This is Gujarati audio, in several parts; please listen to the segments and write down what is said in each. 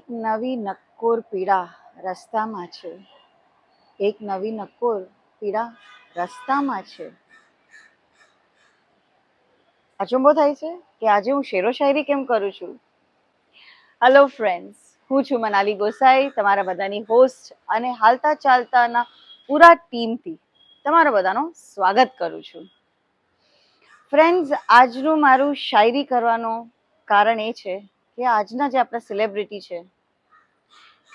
નવી નક્કોર પીડા રસ્તામાં છે. એક નવી નક્કોર પીડા રસ્તામાં છે. અચંબો થાય છે કે આજે હું શેરો શાયરી કેમ કરું છું. હેલો ફ્રેન્ડ્સ, હું છું મનાલી ગોસાઈ, તમારા બધાની હોસ્ટ, અને હાલતા ચાલતાના પૂરા ટીમથી તમારા બધાનો સ્વાગત કરું છું. ફ્રેન્ડ્સ, આજનું મારું શાયરી કરવાનું કારણ એ છે કે આજના જે આપણા સેલિબ્રિટી છે,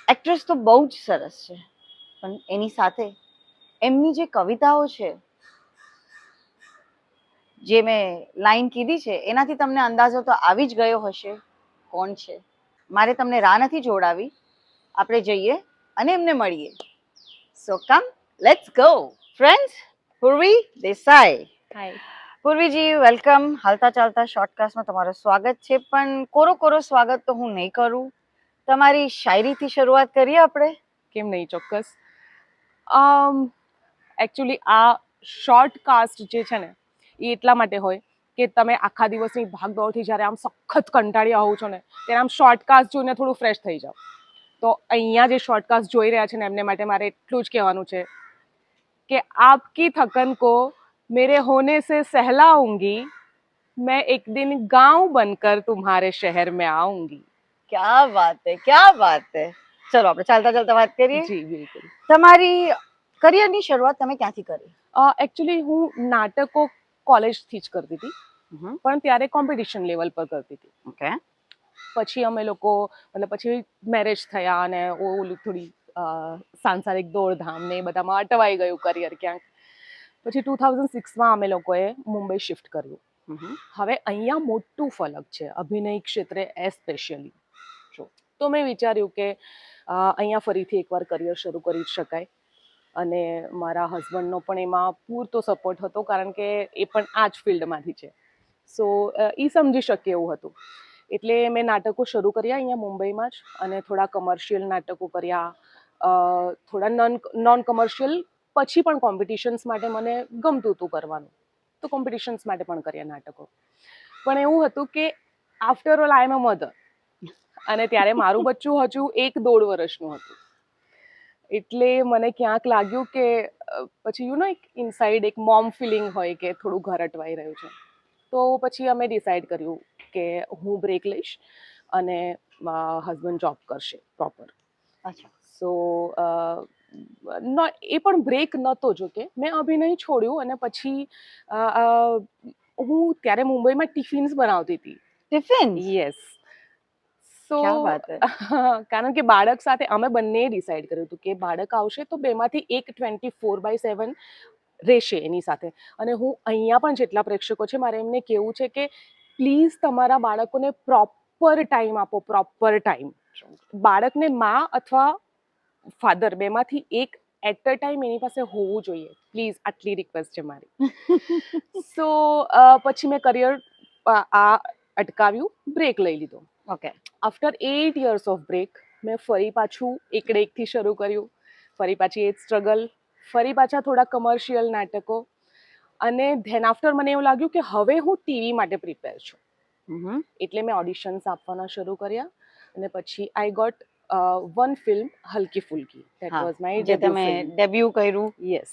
એક્ટ્રેસ તો બહુ જ સરસ છે, પણ એની સાથે એમની જે કવિતાઓ છે, જે મેં લાઈન કીધી છે, એનાથી તમને અંદાજો તો આવી જ ગયો હશે કોણ છે. મારે તમને રાહ નથી જોડાવી, આપણે જઈએ અને એમને મળીએ. સો કમ, લેટ્સ ગો. ફ્રેન્ડ્સ, પૂર્વી દેસાઈ. હાય. પૂર્વીજી, વેલકમ. હાલતા ચાલતા શોર્ટકાસ્ટમાં તમારું સ્વાગત છે, પણ કોરો સ્વાગત તો હું નહીં કરું. તમારી શાયરીથી શરૂઆત કરીએ આપણે. કેમ નહીં, ચોક્કસ. એકચ્યુઅલી આ શોર્ટકાસ્ટ જે છે ને એ એટલા માટે હોય કે તમે આખા દિવસની ભાગદોડથી જ્યારે આમ સખત કંટાળ્યા હોવ છો ને ત્યારે આમ શોર્ટકાસ્ટ જોઈને થોડું ફ્રેશ થઈ જાઓ. તો અહીંયા જે શોર્ટકાસ્ટ જોઈ રહ્યા છે ને એમને માટે મારે એટલું જ કહેવાનું છે કે આપકી થકન કો મેરે હોને સે સહેલાઉંગી, मैं एक दिन गांव बनकर तुम्हारे शहर में आऊंगी. ક્યા વાત હે, ક્યા વાત હે. ચલો આપણે ચાલતા ચાલતા વાત કરીએ. જી બિલકુલ. તમારી કરિયરની શરૂઆત તમે ક્યાંથી કરી? એકચ્યુઅલી હું નાટકો કોલેજથી જ કરતી હતી, પણ ત્યારે કોમ્પિટિશન લેવલ પર કરતી હતી. ઓકે. પછી અમે લોકો મતલબ પછી મેરેજ થયા અને ઓલી થોડી સાંસારિક દોડધામ ને એ બધામાં અટવાઈ ગયું કરિયર ક્યાંક. પછી 2006માં અમે લોકોએ મુંબઈ શિફ્ટ કર્યું. હવે અહીંયા મોટું ફલક છે અભિનય ક્ષેત્રે એસ્પેશિયલી. તો મેં વિચાર્યું કે અહીંયા ફરીથી એકવાર કરિયર શરૂ કરી શકાય, અને મારા હસબન્ડનો પણ એમાં પૂરતો સપોર્ટ હતો કારણ કે એ પણ આ જ ફિલ્ડમાંથી છે. સો એ સમજી શકે એવું હતું. એટલે મેં નાટકો શરૂ કર્યા અહીંયા મુંબઈમાં જ, અને થોડા કમર્શિયલ નાટકો કર્યા, થોડા નોન કમર્શિયલ. પછી પણ કોમ્પિટિશન્સ માટે મને ગમતું હતું કરવાનું, તો કોમ્પિટિશન્સ માટે પણ કર્યા નાટકો. પણ એવું હતું કે after all I am a mother, અને ત્યારે મારું બચ્ચું હજુ 1-1.5 વર્ષનું હતું. એટલે મને ક્યાંક લાગ્યું કે પછી એક ઇનસાઇડ એક મોમ ફિલિંગ હોય કે થોડું ઘર અટવાઈ રહ્યું છે. તો પછી અમે ડિસાઈડ કર્યું કે હું બ્રેક લઈશ અને હસબન્ડ જોબ કરશે પ્રોપર. અચ્છા. સો એ પણ બ્રેક નહોતો, જો કે મેં અભિનય છોડ્યું અને પછી હું ત્યારે મુંબઈમાં ટિફિન્સ બનાવતી હતી. ટિફિન? યસ. સો ક્યા વાત હે. કારણ કે બાળક સાથે અમે બંને ડિસાઈડ કર્યું હતું કે બાળક આવશે તો બેમાંથી એક 24/7 રહેશે એની સાથે. અને હું અહીંયા પણ જેટલા પ્રેક્ષકો છે મારે એમને કહેવું છે કે પ્લીઝ તમારા બાળકોને પ્રોપર ટાઈમ આપો, પ્રોપર ટાઈમ. બાળકને મા અથવા ફાધર બેમાંથી એક એટ અ ટાઈમ એની પાસે હોવું જોઈએ, પ્લીઝ. આટલી રિક્વેસ્ટ છે મારી. સો પછી મેં કરિયર અટકાવ્યું, બ્રેક લઈ લીધો. Okay. After 8 years of break મેં ફરી પાછું એકથી શરૂ કર્યું. ફરી પાછી એ જ સ્ટ્રગલ, ફરી પાછા થોડા કમર્શિયલ નાટકો, અને ધેન આફ્ટર મને એવું લાગ્યું કે હવે હું ટીવી માટે પ્રિપેર છું. એટલે મેં ઓડિશન્સ આપવાના શરૂ કર્યા, અને પછી આઈ ગોટ વન ફિલ્મ, હલકી ફુલકી. ધેટ વોઝ માય ડેબ્યુ કર્યું. યસ.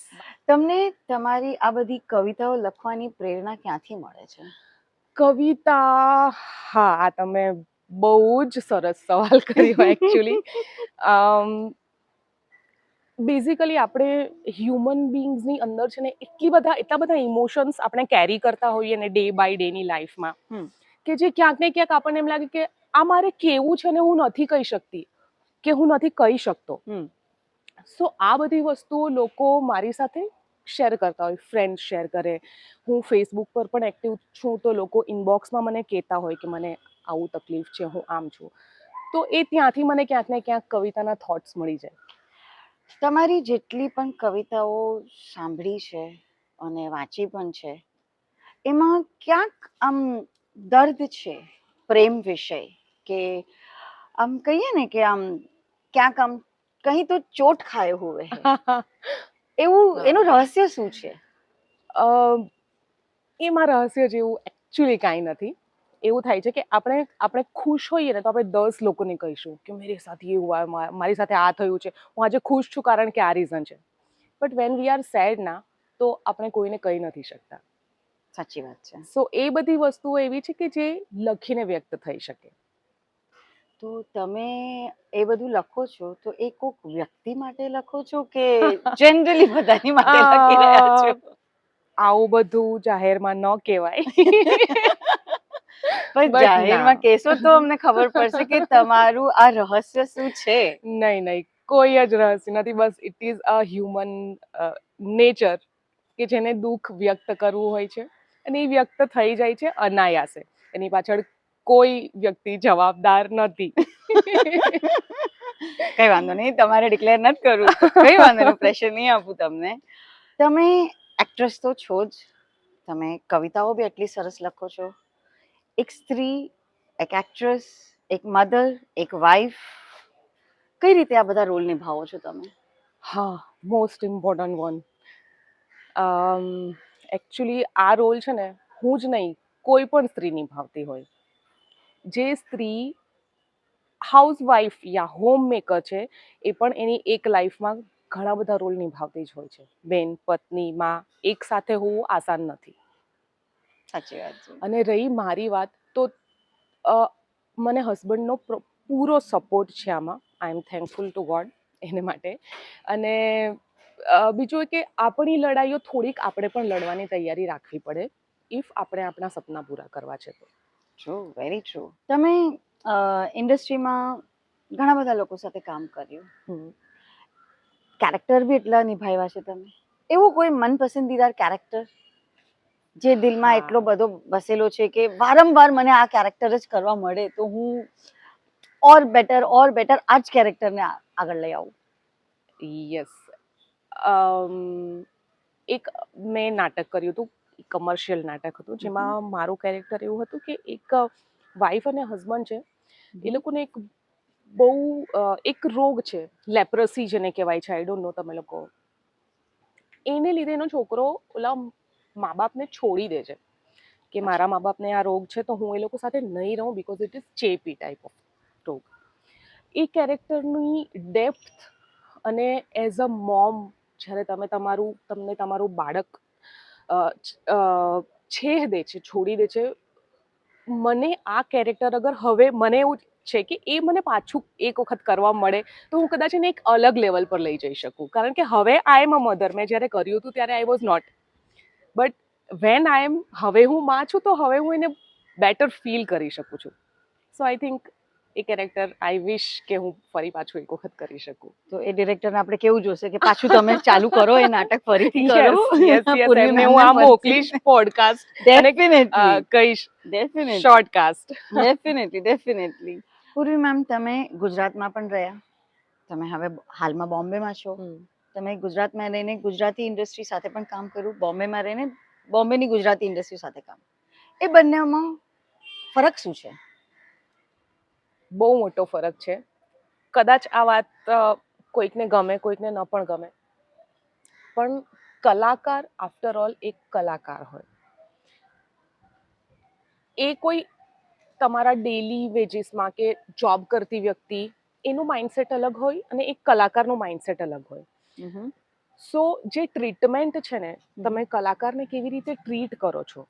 તમને તમારી આ બધી કવિતાઓ લખવાની પ્રેરણા ક્યાંથી મળે છે? કવિતા, હા, આ તમે બહુ જ સરસ સવાલ કર્યો એકચ્યુઅલી. બેઝિકલી આપણે હ્યુમન બીંગ્સની અંદર છે ને એટલા બધા ઇમોશન્સ આપણે કેરી કરતા હોઈએ ને ડે બાય ડેની લાઈફમાં, કે જે ક્યાંક ને ક્યાંક આપણને એમ લાગે કે આ મારે કેવું છે ને હું નથી કહી શકતી, કે હું નથી કહી શકતો. સો આ બધી વસ્તુઓ લોકો મારી સાથે શેર કરતા હોય, ફ્રેન્ડ્સ શેર કરે. હું ફેસબુક પર પણ એક્ટિવ છું, તો લોકો ઇનબોક્સમાં મને કહેતા હોય કે મને આવું તકલીફ છે, હું આમ છું. તો એ ત્યાંથી મને ક્યાંક ને ક્યાંક કવિતાના થોટ્સ મળી જાય. તમારી જેટલી પણ કવિતાઓ સાંભળી છે અને વાંચી પણ છે, એમાં ક્યાંક આમ દર્દ છે, પ્રેમ વિષય, કે આમ કહીએ ને કે આમ ક્યાંક આમ કहीं તો ચોટ ખાયો હુએ હૈ. એવું એનું રહસ્ય શું છે? એમાં રહસ્ય જેવું એકચ્યુઅલી કાંઈ નથી. એવું થાય છે કે આપણે ખુશ હોઈએ ને તો આપણે 10 લોકોને કહીશું કે મેરે સાથ ये हुआ है, મારી સાથે આ થયું છે, હું આજે ખુશ છું કારણ કે આ રીઝન છે. But when we are sad ના, તો આપણે કોઈને કહી નથી શકતા. સાચી વાત છે. સો એ બધી વસ્તુઓ એવી છે કે જે લખીને વ્યક્ત થઈ શકે. તો તમે એ બધું લખો છો તો એ કોક વ્યક્તિ માટે લખો છો કે જનરલી બધાની માટે લખી રહ્યા છો? આવું બધું જાહેરમાં ન કહેવાય. પણ But જાહેરમાં ના. કહેશો તો અમને ખબર પડશે કે તમારું આ રહસ્ય શું છે. નહીં, કોઈ જ રહસ્ય નથી. બસ it is a human nature કે જેને દુઃખ વ્યક્ત કરવું હોય છે અને એ વ્યક્ત થઈ જાય છે અનાયાસે. એની પાછળ કોઈ વ્યક્તિ જવાબદાર નથી. કઈ વાંધો નહીં, તમારે ડિક્લેર નથી કરવું, કઈ વાંધો નહીં, પ્રેશર નહીં આપું તમને. તમે એક્ટ્રેસ તો છો જ, તમે કવિતાઓ બી એટલી સરસ લખો છો. એક સ્ત્રી, એક એક્ટ્રેસ, એક મધર, એક વાઇફ, કઈ રીતે આ બધા રોલ નિભાવો છો તમે? હા, મોસ્ટ ઇમ્પોર્ટન્ટ વન. એકચ્યુઅલી આ રોલ છે ને હું જ નહીં, કોઈ પણ સ્ત્રી નિભાવતી હોય. જે સ્ત્રી હાઉસવાઈફ યા હોમ મેકર છે એ પણ એની એક લાઈફમાં ઘણા બધા રોલ નિભાવતી જ હોય છે. બેન, પત્ની, માં એક સાથે હોવું આસાન નથી. સાચી વાત છે. અને રહી મારી વાત, તો મને હસબન્ડનો પૂરો સપોર્ટ છે આમાં. આઈ એમ થેન્કફુલ ટુ ગોડ એને માટે. અને બીજું કે આપણી લડાઈઓ થોડીક આપણે પણ લડવાની તૈયારી રાખવી પડે ઇફ આપણે આપણા સપના પૂરા કરવા છે તો. True, very true. તમે ઇન્ડસ્ટ્રીમાં ઘણા બધા લોકો સાથે કામ કર્યું, કેરેક્ટર બી એટલા નિભાવ્યા છે તમે. એવો કોઈ મનપસંદીદાર કેરેક્ટર જે દિલમાં હા. એટલો બધો વસેલો છે કે વારંવાર મને આ કેરેક્ટર જ કરવા મળે તો હું ઓર બેટર આ જ કેરેક્ટરને આગળ લઈ આવું? યસ. એક મેં નાટક કર્યું હતું, કમર્શિયલ નાટક હતું, જેમાં મારું કેરેક્ટર એવું હતું કે એક વાઈફ અને હસબન્ડ છે, એ લોકોને એક રોગ છે, લેપ્રસી જેને કહેવાય છે, આઈ ડોન્ટ નો તમે લોકો. એને લીધે એનો છોકરો ઓલા મા બાપને છોડી દે છે કે મારા મા બાપને આ રોગ છે તો હું એ લોકો સાથે નહીં રહું બિકોઝ ઇટ ઇઝ ચેપી ટાઈપ ઓફ રોગ. એ કેરેક્ટરની ડેપ્થ અને એઝ અ મોમ જ્યારે તમને તમારું બાળક છેહ દે છે, છોડી દે છે, મને આ કેરેક્ટર અગર હવે મને એવું છે કે એ મને પાછું એક વખત કરવા મળે તો હું કદાચ એને એક અલગ લેવલ પર લઈ જઈ શકું. કારણ કે હવે આઈ એમ અ મધર. મેં જ્યારે કર્યું હતું ત્યારે આઈ વોઝ નોટ, બટ હવે હું માં છું તો હવે હું એને બેટર ફીલ કરી શકું છું. સો આઈ થિંક એ કેરેક્ટર આઈ વિશ કે હું ફરી પાછું એક વખત કરી શકું. તો એ ડિરેક્ટરને આપણે કેવું જોશે કે પાછું તમે ચાલુ કરો, એ નાટક ફરીથી કરો. એમને હું આ મોકલીશ પોડકાસ્ટ અને કહીશ શોર્ટકાસ્ટ. ડેફિનેટલી. પૂર્વી મેમ, તમે ગુજરાતમાં પણ રહ્યા, તમે હવે હાલમાં બોમ્બેમાં છો. તમે ગુજરાતમાં રહીને ગુજરાતી ઇન્ડસ્ટ્રી સાથે પણ કામ કર્યું, બોમ્બેમાં રહીને બોમ્બેની ગુજરાતી ઇન્ડસ્ટ્રી સાથે કામ. એ બંનેમાં ફરક શું છે? બહુ મોટો ફરક છે. કદાચ આ વાત કોઈકને ગમે, કોઈકને ન પણ ગમે, પણ કલાકાર આફ્ટર ઓલ એક કલાકાર હોય. એ કોઈ તમારા ડેલી વેજીસમાં કે જોબ કરતી વ્યક્તિ, એનું માઇન્ડસેટ અલગ હોય અને એક કલાકારનું માઇન્ડસેટ અલગ હોય. સો જે ટ્રીટમેન્ટ છે ને, તમે કલાકારને કેવી રીતે ટ્રીટ કરો છો,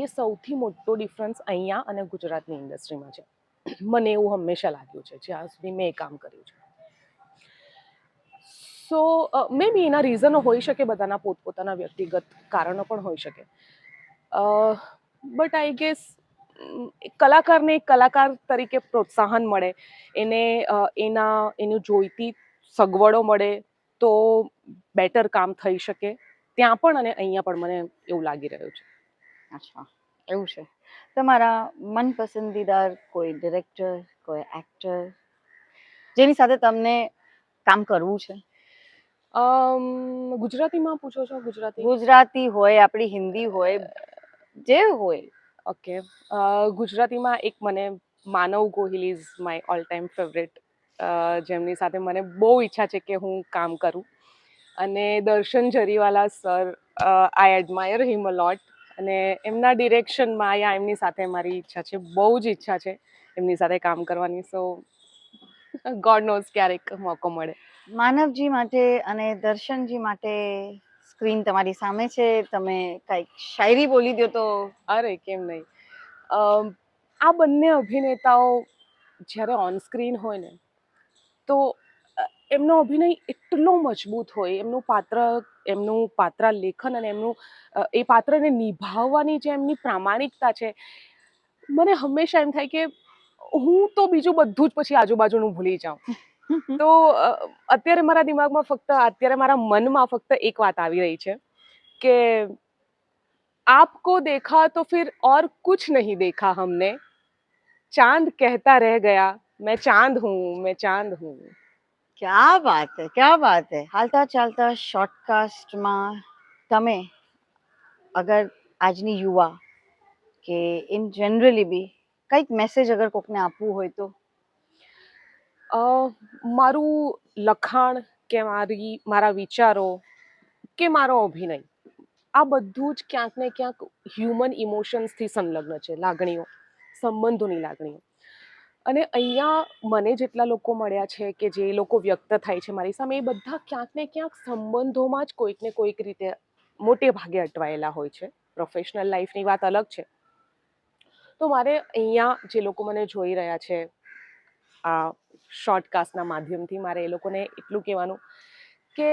એ સૌથી મોટો ડિફરન્સ અહીંયા અને ગુજરાતની ઇન્ડસ્ટ્રીમાં છે. મને એવું હંમેશા લાગ્યું છે જ્યાં સુધી મેં કામ કર્યું છે. સો મે બી એના રીઝનો હોઈ શકે, બધાના પોતપોતાના વ્યક્તિગત કારણો પણ હોઈ શકે. બટ આઈ ગેસ કલાકારને એક કલાકાર તરીકે પ્રોત્સાહન મળે, એનું જોઈતી સગવડો મળે તો બેટર કામ થઈ શકે ત્યાં પણ અને અહીંયા પણ, મને એવું લાગી રહ્યું છે. અચ્છા, એવું છે. તમારા મનપસંદીદાર કોઈ ડિરેક્ટર, કોઈ એક્ટર જેની સાથે તમને કામ કરવું છે? ગુજરાતીમાં પૂછો છો? ગુજરાતી હોય, આપણી હિન્દી હોય, જે હોય. ઓકે. ગુજરાતીમાં એક મને Manav Gohil is my all time favourite, જેમની સાથે મને બહુ ઈચ્છા છે કે હું કામ કરું. અને દર્શન જરીવાલા સર, આઈ એડમાયર હિમ અ લોટ. અને એમના ડિરેક્શનમાં યા એમની સાથે મારી ઈચ્છા છે, બહુ જ ઈચ્છા છે એમની સાથે કામ કરવાની. સો ગોડ નોઝ ક્યારેક મોકો મળે. માનવજી માટે અને દર્શનજી માટે સ્ક્રીન તમારી સામે છે, તમે કંઈક શાયરી બોલી દો તો. અરે કેમ નહીં. આ બંને અભિનેતાઓ જ્યારે ઓન સ્ક્રીન હોય ને તો એમનો અભિનય એટલો મજબૂત હોય, એમનું પાત્ર લેખન અને એમનું એ પાત્રને નિભાવવાની જે એમની પ્રામાણિકતા છે, મને હંમેશા એમ થાય કે હું તો બીજું બધું જ પછી આજુબાજુનું ભૂલી જાઉં. તો અત્યારે મારા દિમાગમાં અત્યારે મારા મનમાં ફક્ત એક વાત આવી રહી છે કે आपको देखा तो फिर और कुछ नहीं देखा हमने, चांद कहता रह गया मैं चांद हूँ. ક્યા બાત હે. હાલતા ચાલતા શોર્ટકાસ્ટમાં તમે અગર આજની યુવા કે ઇન જનરલી બી કંઈક મેસેજ અગર કોકને આપવું હોય તો. મારું લખાણ કે મારા વિચારો કે મારો અભિનય, આ બધું જ ક્યાંક ને ક્યાંક હ્યુમન ઇમોશન્સથી સંલગ્ન છે, લાગણીઓ, સંબંધોની લાગણીઓ. અને અહીંયા મને જેટલા લોકો મળ્યા છે કે જે લોકો વ્યક્ત થાય છે મારી સામે, એ બધા ક્યાંક ને ક્યાંક સંબંધોમાં જ કોઈક ને કોઈક રીતે મોટે ભાગે અટવાયેલા હોય છે. પ્રોફેશનલ લાઈફની વાત અલગ છે. તો મારે અહીંયા જે લોકો મને જોઈ રહ્યા છે આ શોર્ટકાસ્ટના માધ્યમથી, મારે એ લોકોને એટલું કહેવાનું કે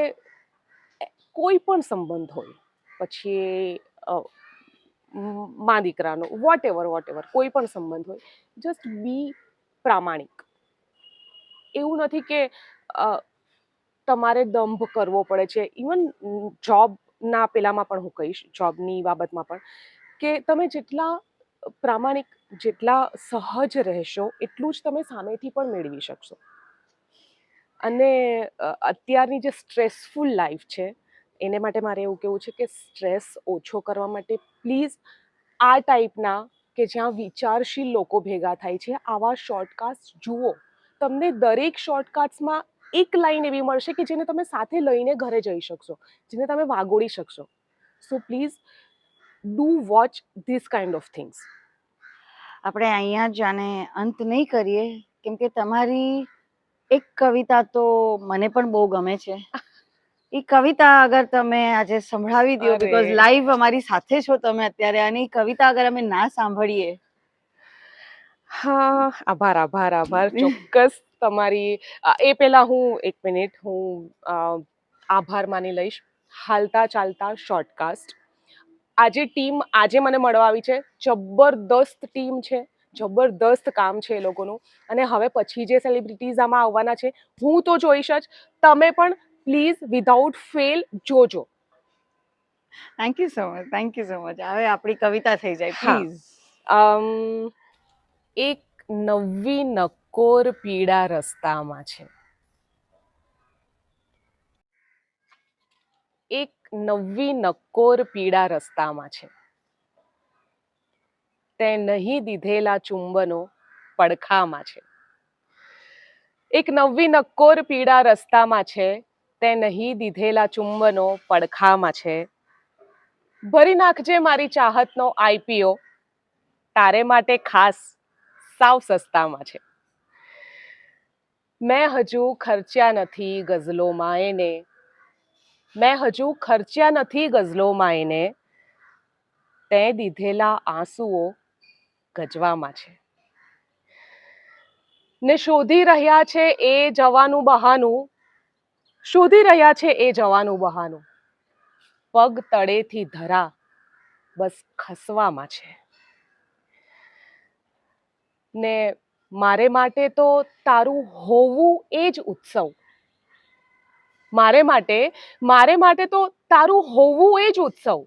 કોઈ પણ સંબંધ હોય, પછી મા દીકરાનો, વોટ એવર કોઈ પણ સંબંધ હોય, જસ્ટ બી પ્રામાણિક. એવું નથી કે તમારે દંભ કરવો પડે છે. ઇવન જોબના પેલામાં પણ હું કહીશ, જોબની બાબતમાં પણ, કે તમે જેટલા પ્રામાણિક, જેટલા સહજ રહેશો એટલું જ તમે સામેથી પણ મેળવી શકશો. અને અત્યારની જે સ્ટ્રેસફુલ લાઈફ છે એને માટે મારે એવું કહેવું છે કે સ્ટ્રેસ ઓછો કરવા માટે પ્લીઝ આ ટાઈપના કે જ્યાં વિચારશીલ લોકો ભેગા થાય છે, આવા શોર્ટકાસ્ટ જુઓ. તમને દરેક શોર્ટકાસ્ટમાં એક લાઈન એવી મળશે કે જેને તમે સાથે લઈને ઘરે જઈ શકશો, જેને તમે વાગોળી શકશો. So please do watch this kind of things. આપણે અહીંયા જ આને અંત નહીં કરીએ, કેમ કે તમારી એક કવિતા તો મને પણ બહુ ગમે છે. એ કવિતા અગર તમે આજે સંભળાવી દો, બીકોઝ લાઈવ અમારી સાથે છો તમે અત્યારે, અને એ કવિતા અગર અમે ના સાંભળીએ. હા, આભાર. ચોક્કસ તમારી એ પહેલા હું 1 મિનિટ આભાર માની લઈશ. હાલતા ચાલતા શોર્ટકાસ્ટ આજે મને મળવા આવી છે, જબરદસ્ત ટીમ છે, જબરદસ્ત કામ છે એ લોકોનું. અને હવે પછી જે સેલિબ્રિટીઝ આમાં આવવાના છે, હું તો જોઈશ જ, તમે પણ પ્લીઝ વિધાઉટ ફેલ જોજો. Thank you so much. હવે આપણી કવિતા થઈ જાય પ્લીઝ. એક નવી નક્કોર પીડા રસ્તામાં છે. એક નવી નક્કોર પીડા રસ્તામાં છે. તે નહીં દીધેલા ચુંબનો પડખામાં છે. એક નવી નક્કોર પીડા રસ્તામાં છે. તે નહીં દીધેલા ચુંબનો પડખામાં છે. ભરી નાખજે મારી ચાહતનો IPO, તારે માટે ખાસ સાવ સસ્તામાં છે. મેં હજુ ખર્ચ્યા નથી ગઝલોમાં એને, તે દીધેલા આંસુઓ ગજવામાં છે. ને શોધી રહ્યા છે એ જવાનું બહાનું, પગ તળેથી ધરા બસ ખસવામાં છે. ને મારે માટે તો તારું હોવું એ જ ઉત્સવ, મારે માટે તો તારું હોવું એ જ ઉત્સવ,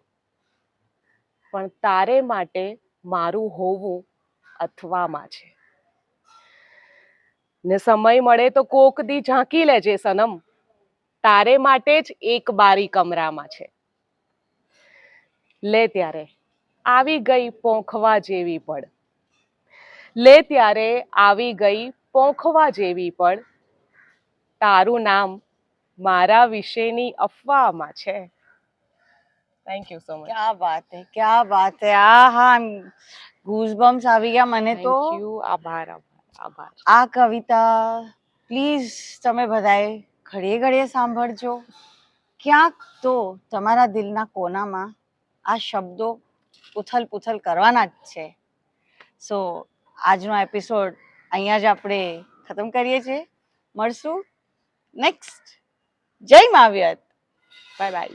પણ તારે માટે મારું હોવું અથવામાં છે. ને સમય મળે તો કોક દી ઝાંકી લેજે સનમ, તારે માટે જ એક બારી કમરામાં છે. લે ત્યારે આવી ગઈ પોંખવા જેવી પડ, તારું નામ મારા વિશેની અફવામાં છે. Thank you so much. ક્યા બાત હે, ક્યા બાત હે. આ હા, ગૂઝબમ્સ આવી ગયા મને તો. Thank you. આભાર આભાર આભાર. આ કવિતા પ્લીઝ તમે બધાએ ઘડીએ ઘડીએ સાંભળજો. ક્યાંક તો તમારા દિલના કોનામાં આ શબ્દો ઉથલ પુથલ કરવાના જ છે. સો આજનો એપિસોડ અહીંયા જ આપણે ખતમ કરીએ છીએ. મળશું નેક્સ્ટ. જય માવ્યત. Bye bye.